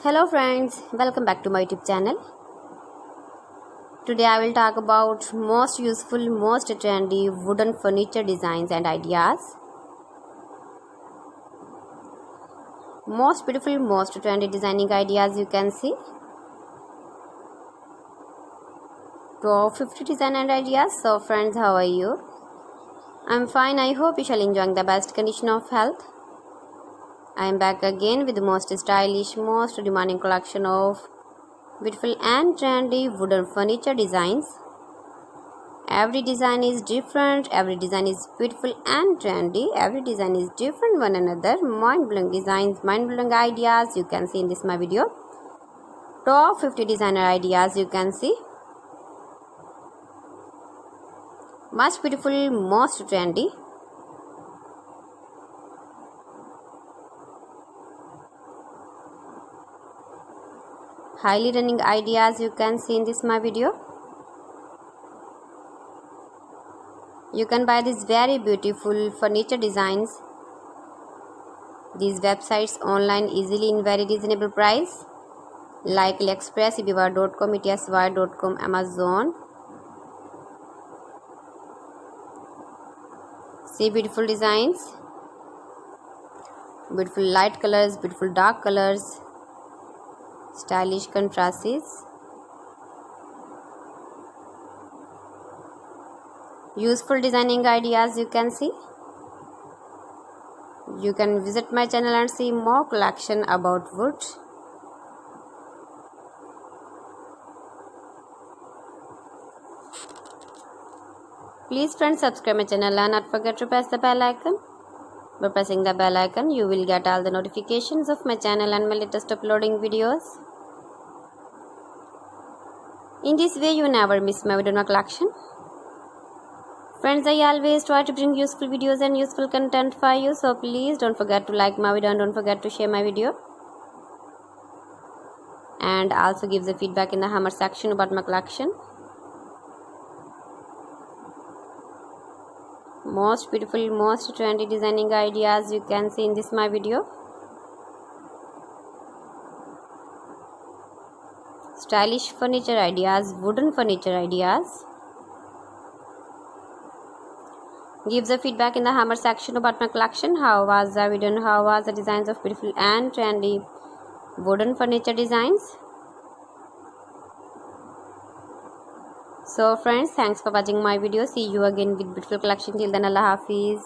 Hello friends, welcome back to my YouTube channel. Today I will talk about most useful, most trendy wooden furniture designs and ideas. Most beautiful, most trendy designing ideas you can see. Top 50 design and ideas. So friends, how are you? I'm fine. I hope you shall enjoy the best condition of health. I am back again with the most stylish, most demanding collection of beautiful and trendy wooden furniture designs. Every design is different, every design is beautiful and trendy, every design is different one another. Mind-blowing designs, mind-blowing ideas you can see in this my video. Top 50 designer ideas you can see. Most beautiful, most trendy. Highly running ideas you can see in this my video. You can buy these very beautiful furniture designs, these websites online easily in very reasonable price like AliExpress, eBay.com, etsy.com, Amazon. See beautiful designs, beautiful light colors, beautiful dark colors, stylish contrasts. Useful designing ideas you can see. You can visit my channel and see more collection about wood. Please friends, subscribe my channel and not forget to press the bell icon. By pressing the bell icon, you will get all the notifications of my channel and my latest uploading videos. In this way, you never miss my video collection. Friends, I always try to bring useful videos and useful content for you. So please don't forget to like my video and don't forget to share my video. And also give the feedback in the hammer section about my collection. Most beautiful, most trendy designing ideas you can see in this my video. Stylish furniture ideas, wooden furniture ideas. Give the feedback in the hammer section about my collection. How was the video and how was the designs of beautiful and trendy wooden furniture designs. So friends, thanks for watching my video. See you again with beautiful collection. Till then, Allah Hafiz.